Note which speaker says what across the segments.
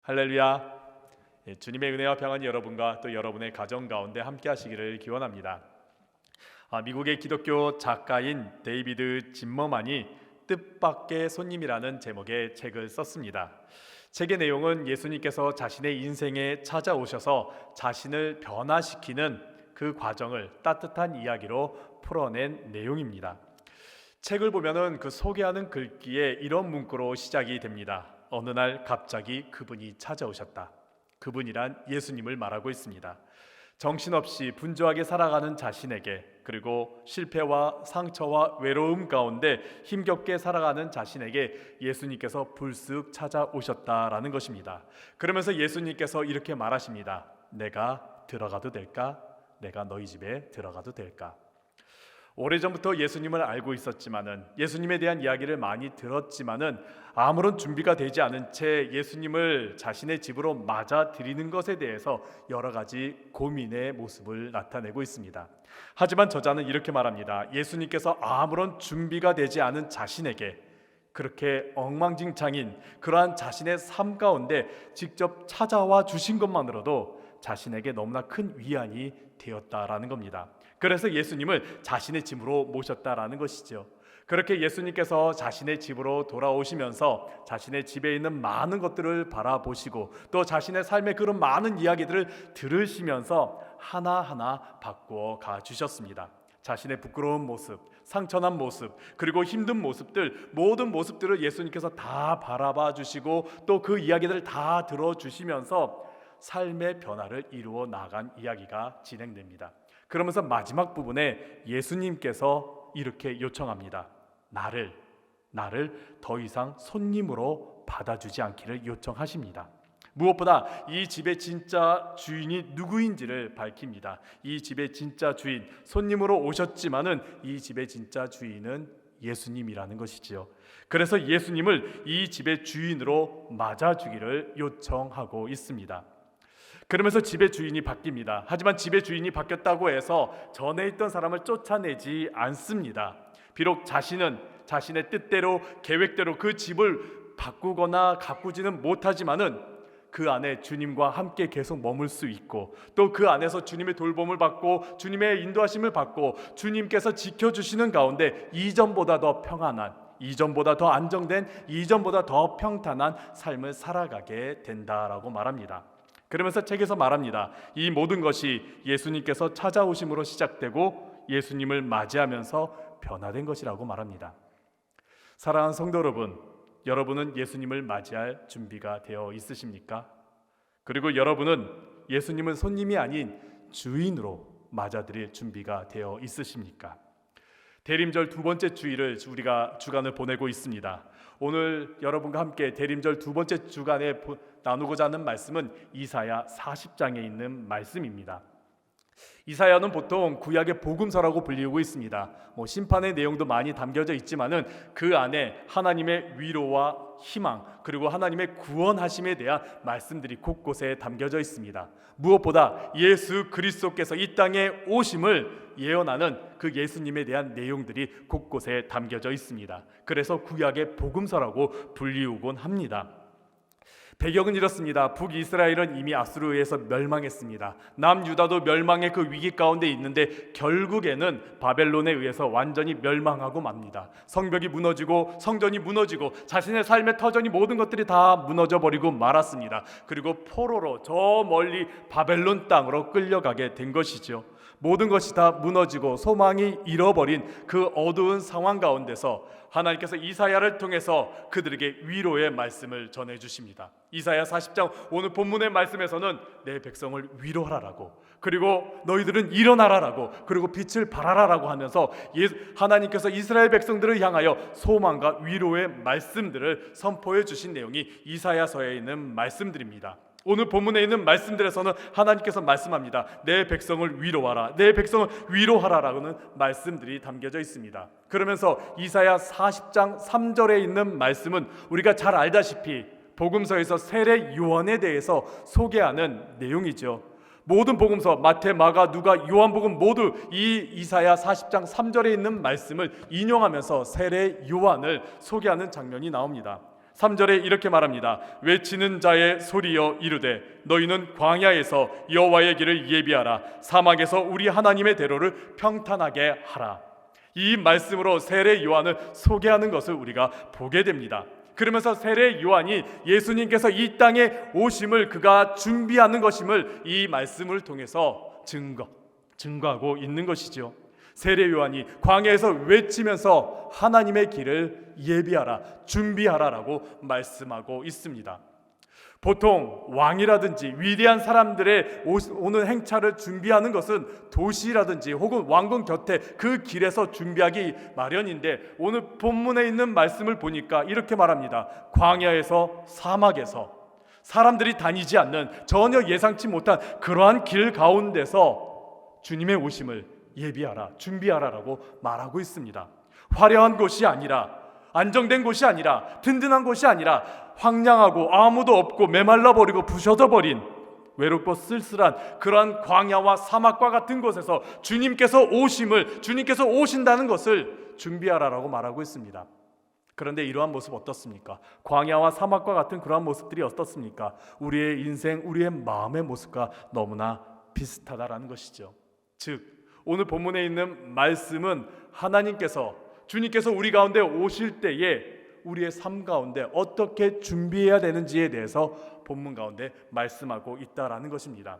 Speaker 1: 할렐루야. 주님의 은혜와 평안이 여러분과 또 여러분의 가정 가운데 함께 하시기를 기원합니다. 미국의 기독교 작가인 데이비드 짐머만이 뜻밖의 손님이라는 제목의 책을 썼습니다. 책의 내용은 예수님께서 자신의 인생에 찾아오셔서 자신을 변화시키는 그 과정을 따뜻한 이야기로 풀어낸 내용입니다. 책을 보면은 그 소개하는 글귀에 이런 문구로 시작이 됩니다. 어느 날 갑자기 그분이 찾아오셨다. 그분이란 예수님을 말하고 있습니다. 정신없이 분주하게 살아가는 자신에게, 그리고 실패와 상처와 외로움 가운데 힘겹게 살아가는 자신에게 예수님께서 불쑥 찾아오셨다라는 것입니다. 그러면서 예수님께서 이렇게 말하십니다. 내가 들어가도 될까? 내가 너희 집에 들어가도 될까? 오래전부터 예수님을 알고 있었지만은, 예수님에 대한 이야기를 많이 들었지만은 아무런 준비가 되지 않은 채 예수님을 자신의 집으로 맞아들이는 것에 대해서 여러 가지 고민의 모습을 나타내고 있습니다. 하지만 저자는 이렇게 말합니다. 예수님께서 아무런 준비가 되지 않은 자신에게 그렇게 엉망진창인 그러한 자신의 삶 가운데 직접 찾아와 주신 것만으로도 자신에게 너무나 큰 위안이 되었다라는 겁니다. 그래서 예수님을 자신의 집으로 모셨다라는 것이죠. 그렇게 예수님께서 자신의 집으로 돌아오시면서 자신의 집에 있는 많은 것들을 바라보시고 또 자신의 삶의 그런 많은 이야기들을 들으시면서 하나하나 바꾸어 가 주셨습니다. 자신의 부끄러운 모습, 상처난 모습, 그리고 힘든 모습들, 모든 모습들을 예수님께서 다 바라봐 주시고 또 그 이야기들을 다 들어주시면서 삶의 변화를 이루어 나간 이야기가 진행됩니다. 그러면서 마지막 부분에 예수님께서 이렇게 요청합니다. 나를 더 이상 손님으로 받아주지 않기를 요청하십니다. 무엇보다 이 집의 진짜 주인이 누구인지를 밝힙니다. 이 집의 진짜 주인, 손님으로 오셨지만은 이 집의 진짜 주인은 예수님이라는 것이지요. 그래서 예수님을 이 집의 주인으로 맞아주기를 요청하고 있습니다. 그러면서 집의 주인이 바뀝니다. 하지만 집의 주인이 바뀌었다고 해서 전에 있던 사람을 쫓아내지 않습니다. 비록 자신은 자신의 뜻대로 계획대로 그 집을 바꾸거나 가꾸지는 못하지만은 그 안에 주님과 함께 계속 머물 수 있고 또 그 안에서 주님의 돌봄을 받고 주님의 인도하심을 받고 주님께서 지켜주시는 가운데 이전보다 더 평안한, 이전보다 더 안정된, 이전보다 더 평탄한 삶을 살아가게 된다라고 말합니다. 그러면서 책에서 말합니다. 이 모든 것이 예수님께서 찾아오심으로 시작되고 예수님을 맞이하면서 변화된 것이라고 말합니다. 사랑하는 성도 여러분, 여러분은 예수님을 맞이할 준비가 되어 있으십니까? 그리고 여러분은 예수님을 손님이 아닌 주인으로 맞아들일 준비가 되어 있으십니까? 대림절 두 번째 주일을 우리가 주간을 보내고 있습니다. 오늘 여러분과 함께 대림절 두 번째 주간에 나누고자 하는 말씀은 이사야 40장에 있는 말씀입니다. 이사야는 보통 구약의 복음서라고 불리고 있습니다. 심판의 내용도 많이 담겨져 있지만은 그 안에 하나님의 위로와 희망 그리고 하나님의 구원하심에 대한 말씀들이 곳곳에 담겨져 있습니다. 무엇보다 예수 그리스도께서 이 땅에 오심을 예언하는 그 예수님에 대한 내용들이 곳곳에 담겨져 있습니다. 그래서 구약의 복음서라고 불리우곤 합니다. 배경은 이렇습니다. 북이스라엘은 이미 아수르에 의해서 멸망했습니다. 남유다도 멸망의 그 위기 가운데 있는데 결국에는 바벨론에 의해서 완전히 멸망하고 맙니다. 성벽이 무너지고 성전이 무너지고 자신의 삶의 터전이 모든 것들이 다 무너져 버리고 말았습니다. 그리고 포로로 저 멀리 바벨론 땅으로 끌려가게 된 것이죠. 모든 것이 다 무너지고 소망이 잃어버린 그 어두운 상황 가운데서 하나님께서 이사야를 통해서 그들에게 위로의 말씀을 전해주십니다. 이사야 40장 오늘 본문의 말씀에서는 내 백성을 위로하라라고, 그리고 너희들은 일어나라라고, 그리고 빛을 발하라라고 하면서 하나님께서 이스라엘 백성들을 향하여 소망과 위로의 말씀들을 선포해 주신 내용이 이사야서에 있는 말씀들입니다. 오늘 본문에 있는 말씀들에서는 하나님께서 말씀합니다. 내 백성을 위로하라, 내 백성을 위로하라라는 말씀들이 담겨져 있습니다. 그러면서 이사야 40장 3절에 있는 말씀은 우리가 잘 알다시피 복음서에서 세례 요한에 대해서 소개하는 내용이죠. 모든 복음서 마태, 마가, 누가, 요한복음 모두 이 이사야 40장 3절에 있는 말씀을 인용하면서 세례 요한을 소개하는 장면이 나옵니다. 3절에 이렇게 말합니다. 외치는 자의 소리여 이르되 너희는 광야에서 여호와의 길을 예비하라. 사막에서 우리 하나님의 대로를 평탄하게 하라. 이 말씀으로 세례 요한을 소개하는 것을 우리가 보게 됩니다. 그러면서 세례 요한이 예수님께서 이 땅에 오심을 그가 준비하는 것임을 이 말씀을 통해서 증거하고 있는 것이죠. 세례 요한이 광야에서 외치면서 하나님의 길을 예비하라, 준비하라라고 말씀하고 있습니다. 보통 왕이라든지 위대한 사람들의 오는 행차를 준비하는 것은 도시라든지 혹은 왕궁 곁에 그 길에서 준비하기 마련인데, 오늘 본문에 있는 말씀을 보니까 이렇게 말합니다. 광야에서, 사막에서, 사람들이 다니지 않는, 전혀 예상치 못한 그러한 길 가운데서 주님의 오심을 예비하라, 준비하라라고 말하고 있습니다. 화려한 곳이 아니라, 안정된 곳이 아니라, 든든한 곳이 아니라 황량하고 아무도 없고 메말라 버리고 부셔져 버린 외롭고 쓸쓸한 그러한 광야와 사막과 같은 곳에서 주님께서 오신다는 것을 준비하라라고 말하고 있습니다. 그런데 이러한 모습 어떻습니까? 광야와 사막과 같은 그러한 모습들이 어떻습니까? 우리의 인생, 우리의 마음의 모습과 너무나 비슷하다라는 것이죠. 즉, 오늘 본문에 있는 말씀은 주님께서 우리 가운데 오실 때에 우리의 삶 가운데 어떻게 준비해야 되는지에 대해서 본문 가운데 말씀하고 있다라는 것입니다.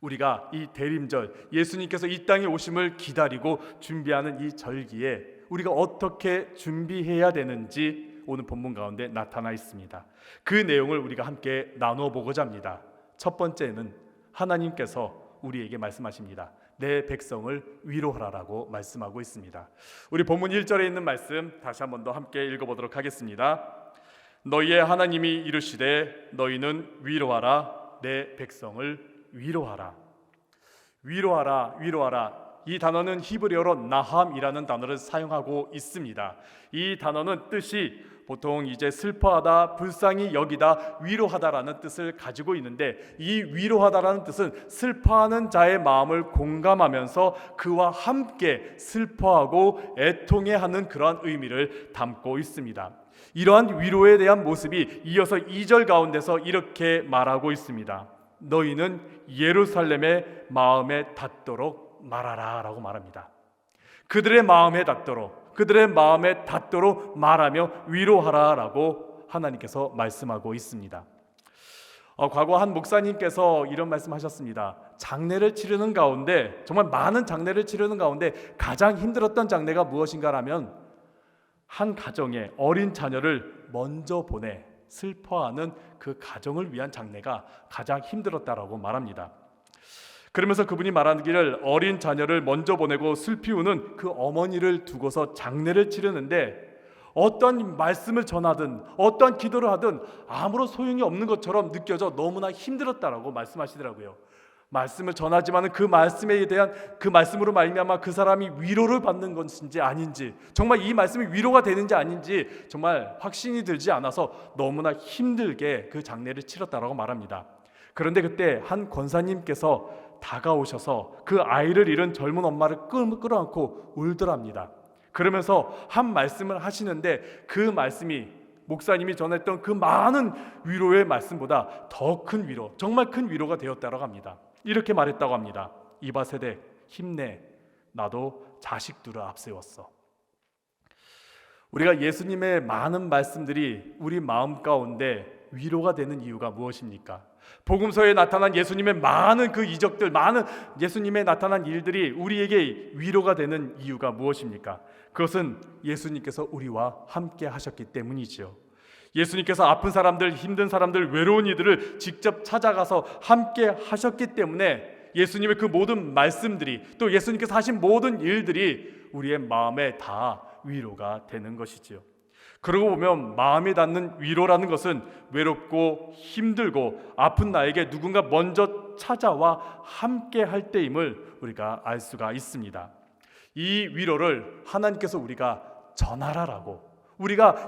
Speaker 1: 우리가 이 대림절, 예수님께서 이 땅에 오심을 기다리고 준비하는 이 절기에 우리가 어떻게 준비해야 되는지 오늘 본문 가운데 나타나 있습니다. 그 내용을 우리가 함께 나누어 보고자 합니다. 첫 번째는 하나님께서 우리에게 말씀하십니다. 내 백성을 위로하라라고 말씀하고 있습니다. 우리 본문 1절에 있는 말씀 다시 한 번 더 함께 읽어보도록 하겠습니다. 너희의 하나님이 이르시되 너희는 위로하라. 내 백성을 위로하라. 위로하라. 이 단어는 히브리어로 나함이라는 단어를 사용하고 있습니다. 이 단어는 뜻이 보통 이제 슬퍼하다, 불쌍히 여기다, 위로하다라는 뜻을 가지고 있는데, 이 위로하다라는 뜻은 슬퍼하는 자의 마음을 공감하면서 그와 함께 슬퍼하고 애통해하는 그런 의미를 담고 있습니다. 이러한 위로에 대한 모습이 이어서 2절 가운데서 이렇게 말하고 있습니다. 너희는 예루살렘의 마음에 닿도록 말하라 라고 말합니다. 그들의 마음에 닿도록 말하며 위로하라라고 하나님께서 말씀하고 있습니다. 과거 한 목사님께서 이런 말씀하셨습니다. 장례를 치르는 가운데, 정말 많은 장례를 치르는 가운데 가장 힘들었던 장례가 무엇인가라면 한 가정에 어린 자녀를 먼저 보내 슬퍼하는 그 가정을 위한 장례가 가장 힘들었다라고 말합니다. 그러면서 그분이 말하기를 어린 자녀를 먼저 보내고 슬피 우는 그 어머니를 두고서 장례를 치르는데 어떤 말씀을 전하든 어떤 기도를 하든 아무런 소용이 없는 것처럼 느껴져 너무나 힘들었다라고 말씀하시더라고요. 말씀을 전하지만 그 말씀으로 말미암아 그 사람이 위로를 받는 것인지 아닌지, 정말 이 말씀이 위로가 되는지 아닌지 정말 확신이 들지 않아서 너무나 힘들게 그 장례를 치렀다라고 말합니다. 그런데 그때 한 권사님께서 다가오셔서 그 아이를 잃은 젊은 엄마를 끌어안고 울더랍니다. 그러면서 한 말씀을 하시는데 그 말씀이 목사님이 전했던 그 많은 위로의 말씀보다 더 큰 위로, 정말 큰 위로가 되었다고 합니다. 이렇게 말했다고 합니다. 이봐 세대 힘내, 나도 자식 둘을 앞세웠어. 우리가 예수님의 많은 말씀들이 우리 마음 가운데 위로가 되는 이유가 무엇입니까? 복음서에 나타난 예수님의 많은 그 이적들, 많은 예수님의 나타난 일들이 우리에게 위로가 되는 이유가 무엇입니까? 그것은 예수님께서 우리와 함께 하셨기 때문이지요. 예수님께서 아픈 사람들, 힘든 사람들, 외로운 이들을 직접 찾아가서 함께 하셨기 때문에 예수님의 그 모든 말씀들이, 또 예수님께서 하신 모든 일들이 우리의 마음에 다 위로가 되는 것이지요. 그러고 보면 마음에 닿는 위로라는 것은 외롭고 힘들고 아픈 나에게 누군가 먼저 찾아와 함께 할 때임을 우리가 알 수가 있습니다. 이 위로를 하나님께서 우리가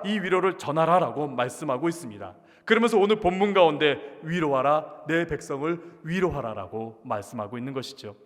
Speaker 1: 이 위로를 전하라라고 말씀하고 있습니다. 그러면서 오늘 본문 가운데 위로하라, 내 백성을 위로하라라고 말씀하고 있는 것이죠.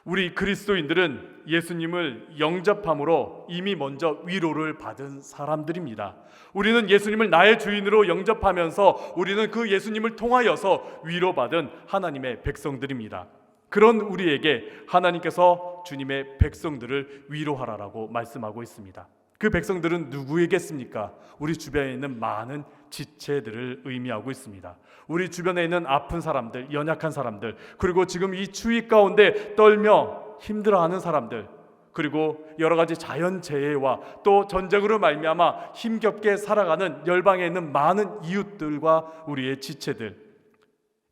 Speaker 1: 우리 그리스도인들은 예수님을 영접함으로 이미 먼저 위로를 받은 사람들입니다. 우리는 예수님을 나의 주인으로 영접하면서 우리는 그 예수님을 통하여서 위로받은 하나님의 백성들입니다. 그런 우리에게 하나님께서 주님의 백성들을 위로하라라고 말씀하고 있습니다. 그 백성들은 누구이겠습니까? 우리 주변에 있는 많은 지체들을 의미하고 있습니다. 우리 주변에 있는 아픈 사람들, 연약한 사람들, 그리고 지금 이 추위 가운데 떨며 힘들어하는 사람들, 그리고 여러 가지 자연재해와 또 전쟁으로 말미암아 힘겹게 살아가는 열방에 있는 많은 이웃들과 우리의 지체들,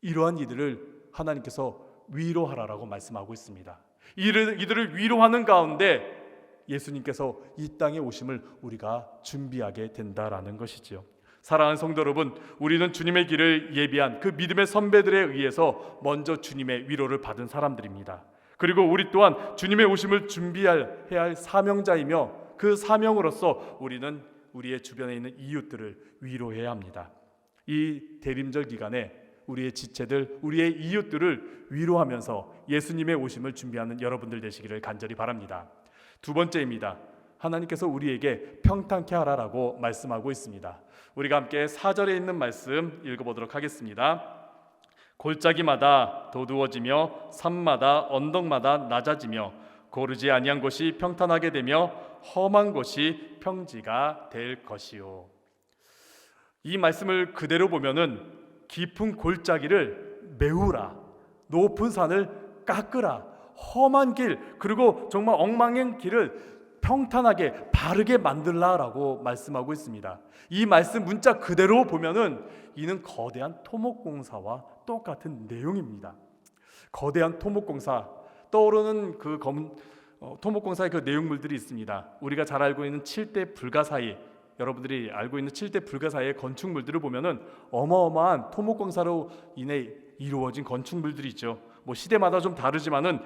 Speaker 1: 이러한 이들을 하나님께서 위로하라라고 말씀하고 있습니다. 이들을 위로하는 가운데 예수님께서 이 땅에 오심을 우리가 준비하게 된다라는 것이지요. 사랑하는 성도 여러분, 우리는 주님의 길을 예비한 그 믿음의 선배들에 의해서 먼저 주님의 위로를 받은 사람들입니다. 그리고 우리 또한 주님의 오심을 준비해야 할 사명자이며 그 사명으로서 우리는 우리의 주변에 있는 이웃들을 위로해야 합니다. 이 대림절 기간에 우리의 지체들, 우리의 이웃들을 위로하면서 예수님의 오심을 준비하는 여러분들 되시기를 간절히 바랍니다. 두 번째입니다. 하나님께서 우리에게 평탄케 하라라고 말씀하고 있습니다. 우리가 함께 4절에 있는 말씀 읽어보도록 하겠습니다. 골짜기마다 도두어지며 산마다 언덕마다 낮아지며 고르지 아니한 곳이 평탄하게 되며 험한 곳이 평지가 될 것이요. 이 말씀을 그대로 보면은 깊은 골짜기를 메우라, 높은 산을 깎으라, 험한 길, 그리고 정말 엉망인 길을 평탄하게 바르게 만들라라고 말씀하고 있습니다. 이 말씀 문자 그대로 보면은 이는 거대한 토목공사와 똑같은 내용입니다. 거대한 토목공사, 떠오르는 그 토목공사의 그 내용물들이 있습니다. 우리가 잘 알고 있는 7대 불가사의, 여러분들이 알고 있는 7대 불가사의 건축물들을 보면은 어마어마한 토목공사로 인해 이루어진 건축물들이 있죠. 시대마다 좀 다르지만은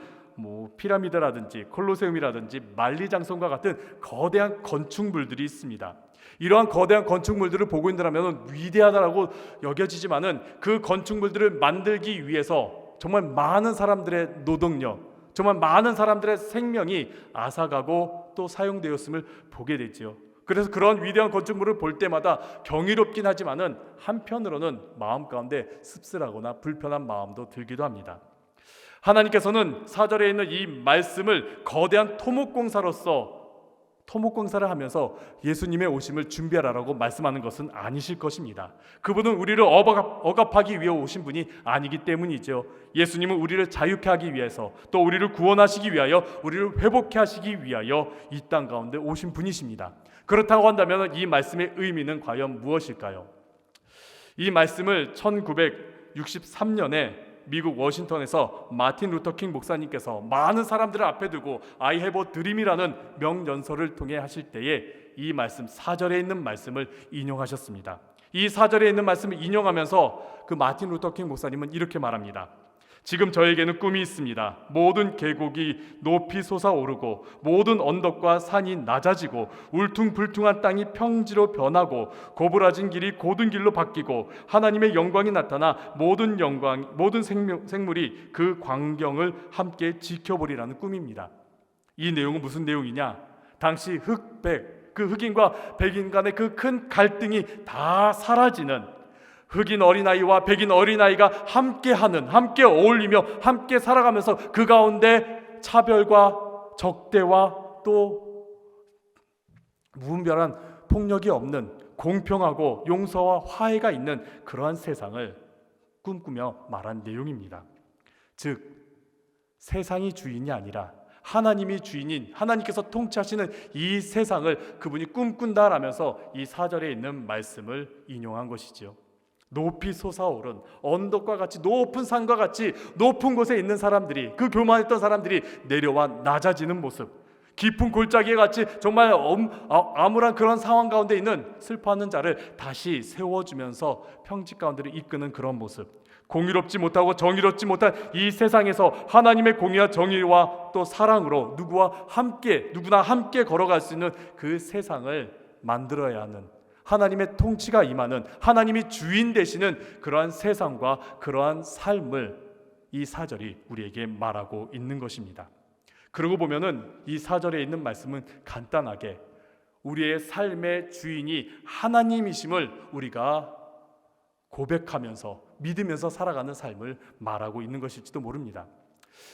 Speaker 1: 피라미드라든지 콜로세움이라든지 만리장성과 같은 거대한 건축물들이 있습니다. 이러한 거대한 건축물들을 보고 있는다면 위대하다라고 여겨지지만은 그 건축물들을 만들기 위해서 정말 많은 사람들의 노동력, 정말 많은 사람들의 생명이 앗아가고 또 사용되었음을 보게 되지요. 그래서 그런 위대한 건축물을 볼 때마다 경이롭긴 하지만은 한편으로는 마음 가운데 씁쓸하거나 불편한 마음도 들기도 합니다. 하나님께서는 4절에 있는 이 말씀을 거대한 토목공사를 하면서 예수님의 오심을 준비하라고 말씀하는 것은 아니실 것입니다. 그분은 우리를 억압하기 위해 오신 분이 아니기 때문이죠. 예수님은 우리를 자유케 하기 위해서, 또 우리를 구원하시기 위하여, 우리를 회복케 하시기 위하여 이 땅 가운데 오신 분이십니다. 그렇다고 한다면 이 말씀의 의미는 과연 무엇일까요? 이 말씀을 1963년에 미국 워싱턴에서 마틴 루터 킹 목사님께서 많은 사람들을 앞에 두고 I have a dream이라는 명연설을 통해 하실 때에 이 말씀 4절에 있는 말씀을 인용하셨습니다. 이 4절에 있는 말씀을 인용하면서 그 마틴 루터 킹 목사님은 이렇게 말합니다. 지금 저에게는 꿈이 있습니다. 모든 계곡이 높이 솟아오르고 모든 언덕과 산이 낮아지고 울퉁불퉁한 땅이 평지로 변하고 고부라진 길이 고든 길로 바뀌고 하나님의 영광이 나타나 모든 생물이 그 광경을 함께 지켜보리라는 꿈입니다. 이 내용은 무슨 내용이냐? 당시 흑백, 그 흑인과 백인 간의 그 큰 갈등이 다 사라지는, 흑인 어린아이와 백인 어린아이가 함께 어울리며 함께 살아가면서 그 가운데 차별과 적대와 또 무분별한 폭력이 없는 공평하고 용서와 화해가 있는 그러한 세상을 꿈꾸며 말한 내용입니다. 즉, 세상이 주인이 아니라 하나님이 주인인, 하나님께서 통치하시는 이 세상을 그분이 꿈꾼다라면서 이 4절에 있는 말씀을 인용한 것이지요. 높이 솟아오른 언덕과 같이 높은 산과 같이 높은 곳에 있는 사람들이, 그 교만했던 사람들이 내려와 낮아지는 모습, 깊은 골짜기에 같이 정말 암울한 그런 상황 가운데 있는 슬퍼하는 자를 다시 세워주면서 평지 가운데를 이끄는 그런 모습, 공의롭지 못하고 정의롭지 못한 이 세상에서 하나님의 공의와 정의와 또 사랑으로 누구나 함께 걸어갈 수 있는 그 세상을 만들어야 하는, 하나님의 통치가 임하는, 하나님이 주인 되시는 그러한 세상과 그러한 삶을 이 4절이 우리에게 말하고 있는 것입니다. 그러고 보면은 이 4절에 있는 말씀은 간단하게 우리의 삶의 주인이 하나님이심을 우리가 고백하면서 믿으면서 살아가는 삶을 말하고 있는 것일지도 모릅니다.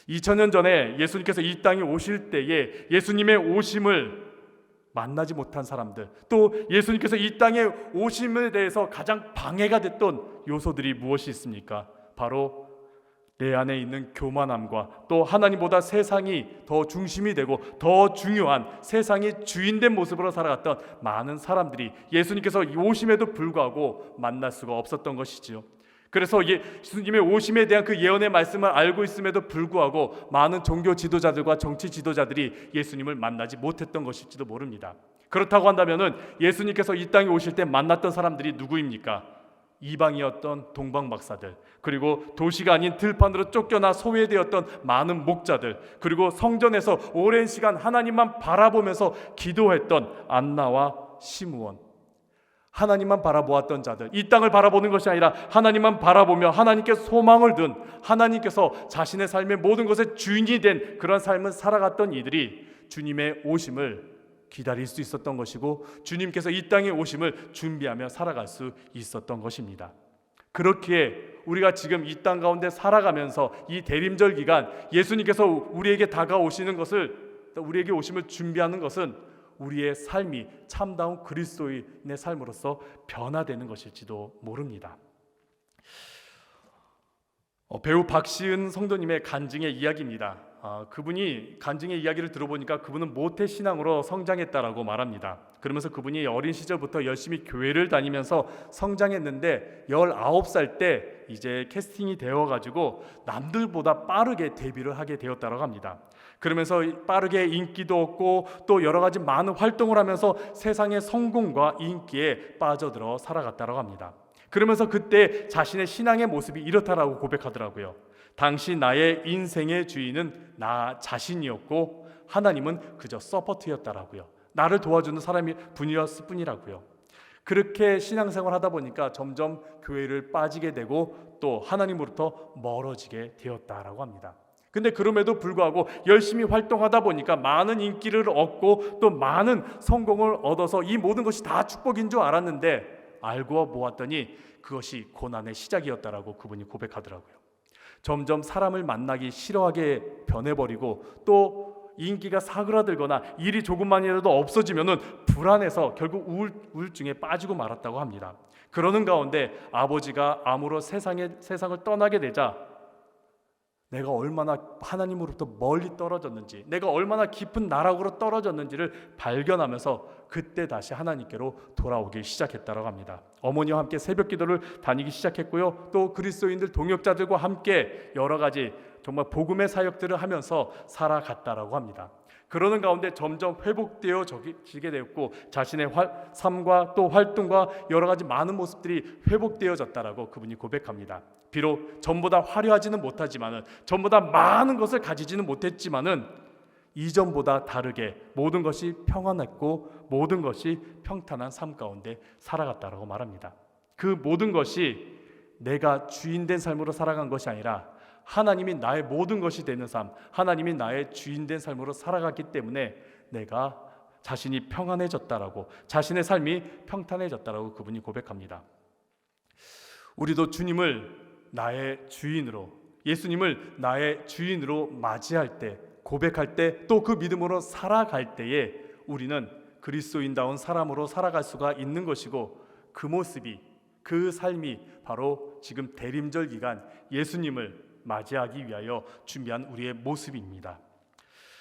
Speaker 1: 2000년 전에 예수님께서 이 땅에 오실 때에 예수님의 오심을 만나지 못한 사람들, 또 예수님께서 이 땅에 오심에 대해서 가장 방해가 됐던 요소들이 무엇이 있습니까? 바로 내 안에 있는 교만함과 또 하나님보다 세상이 더 중심이 되고 더 중요한 세상의 주인된 모습으로 살아갔던 많은 사람들이 예수님께서 오심에도 불구하고 만날 수가 없었던 것이지요. 그래서 예수님의 오심에 대한 그 예언의 말씀을 알고 있음에도 불구하고 많은 종교 지도자들과 정치 지도자들이 예수님을 만나지 못했던 것일지도 모릅니다. 그렇다고 한다면 예수님께서 이 땅에 오실 때 만났던 사람들이 누구입니까? 이방이었던 동방 박사들, 그리고 도시가 아닌 들판으로 쫓겨나 소외되었던 많은 목자들, 그리고 성전에서 오랜 시간 하나님만 바라보면서 기도했던 안나와 시므온, 하나님만 바라보았던 자들, 이 땅을 바라보는 것이 아니라 하나님만 바라보며 하나님께 소망을 둔, 하나님께서 자신의 삶의 모든 것의 주인이 된 그런 삶을 살아갔던 이들이 주님의 오심을 기다릴 수 있었던 것이고 주님께서 이 땅에 오심을 준비하며 살아갈 수 있었던 것입니다. 그렇기에 우리가 지금 이 땅 가운데 살아가면서 이 대림절 기간 예수님께서 우리에게 다가오시는 것을, 우리에게 오심을 준비하는 것은 우리의 삶이 참다운 그리스도인의 삶으로서 변화되는 것일지도 모릅니다. 배우 박시은 성도님의 간증의 이야기입니다. 그분이 간증의 이야기를 들어보니까 그분은 모태신앙으로 성장했다라고 말합니다. 그러면서 그분이 어린 시절부터 열심히 교회를 다니면서 성장했는데 19살 때 이제 캐스팅이 되어가지고 남들보다 빠르게 데뷔를 하게 되었다고 합니다. 그러면서 빠르게 인기도 얻고 또 여러 가지 많은 활동을 하면서 세상의 성공과 인기에 빠져들어 살아갔다고 합니다. 그러면서 그때 자신의 신앙의 모습이 이렇다라고 고백하더라고요. 당시 나의 인생의 주인은 나 자신이었고 하나님은 그저 서포트였다라고요. 나를 도와주는 사람이 분이었을 뿐이라고요. 그렇게 신앙생활 하다 보니까 점점 교회를 빠지게 되고 또 하나님으로부터 멀어지게 되었다라고 합니다. 근데 그럼에도 불구하고 열심히 활동하다 보니까 많은 인기를 얻고 또 많은 성공을 얻어서 이 모든 것이 다 축복인 줄 알았는데 알고 보았더니 그것이 고난의 시작이었다라고 그분이 고백하더라고요. 점점 사람을 만나기 싫어하게 변해버리고 또 인기가 사그라들거나 일이 조금만이라도 없어지면은 불안해서 결국 우울증에 빠지고 말았다고 합니다. 그러는 가운데 아버지가 암으로 세상을 떠나게 되자 내가 얼마나 하나님으로부터 멀리 떨어졌는지, 내가 얼마나 깊은 나락으로 떨어졌는지를 발견하면서 그때 다시 하나님께로 돌아오기 시작했다고 합니다. 어머니와 함께 새벽 기도를 다니기 시작했고요. 또 그리스도인들 동역자들과 함께 여러 가지 정말 복음의 사역들을 하면서 살아갔다라고 합니다. 그러는 가운데 점점 회복되어지게 되었고 자신의 삶과 또 활동과 여러 가지 많은 모습들이 회복되어졌다라고 그분이 고백합니다. 비록 전보다 화려하지는 못하지만은, 전보다 많은 것을 가지지는 못했지만은 이전보다 다르게 모든 것이 평안했고 모든 것이 평탄한 삶 가운데 살아갔다라고 말합니다. 그 모든 것이 내가 주인된 삶으로 살아간 것이 아니라 하나님이 나의 모든 것이 되는 삶, 하나님이 나의 주인된 삶으로 살아갔기 때문에 내가 자신이 평안해졌다라고, 자신의 삶이 평탄해졌다라고 그분이 고백합니다. 우리도 주님을 나의 주인으로, 예수님을 나의 주인으로 맞이할 때, 고백할 때, 또 그 믿음으로 살아갈 때에 우리는 그리스도인다운 사람으로 살아갈 수가 있는 것이고 그 모습이, 그 삶이 바로 지금 대림절 기간 예수님을 맞이하기 위하여 준비한 우리의 모습입니다.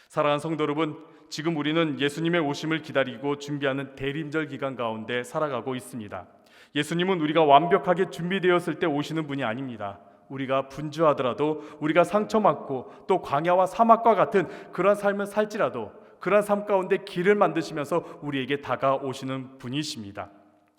Speaker 1: 사랑하는 성도 여러분, 지금 우리는 예수님의 오심을 기다리고 준비하는 대림절 기간 가운데 살아가고 있습니다. 예수님은 우리가 완벽하게 준비되었을 때 오시는 분이 아닙니다. 우리가 분주하더라도, 우리가 상처받고 또 광야와 사막과 같은 그런 삶을 살지라도 그런 삶 가운데 길을 만드시면서 우리에게 다가오시는 분이십니다.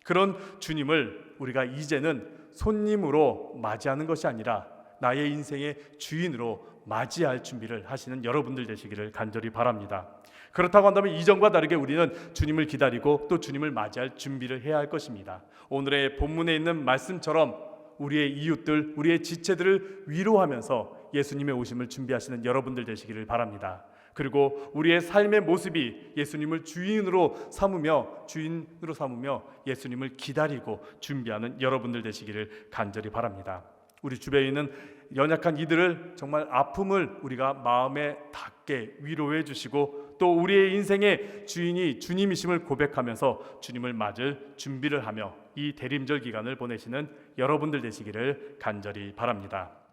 Speaker 1: 그런 주님을 우리가 이제는 손님으로 맞이하는 것이 아니라 나의 인생의 주인으로 맞이할 준비를 하시는 여러분들 되시기를 간절히 바랍니다. 그렇다고 한다면 이전과 다르게 우리는 주님을 기다리고 또 주님을 맞이할 준비를 해야 할 것입니다. 오늘의 본문에 있는 말씀처럼 우리의 이웃들, 우리의 지체들을 위로하면서 예수님의 오심을 준비하시는 여러분들 되시기를 바랍니다. 그리고 우리의 삶의 모습이 예수님을 주인으로 삼으며 예수님을 기다리고 준비하는 여러분들 되시기를 간절히 바랍니다. 우리 주변에 있는 연약한 이들을 정말 아픔을 우리가 마음에 닿게 위로해 주시고 또 우리의 인생의 주인이 주님이심을 고백하면서 주님을 맞을 준비를 하며 이 대림절 기간을 보내시는 여러분들 되시기를 간절히 바랍니다.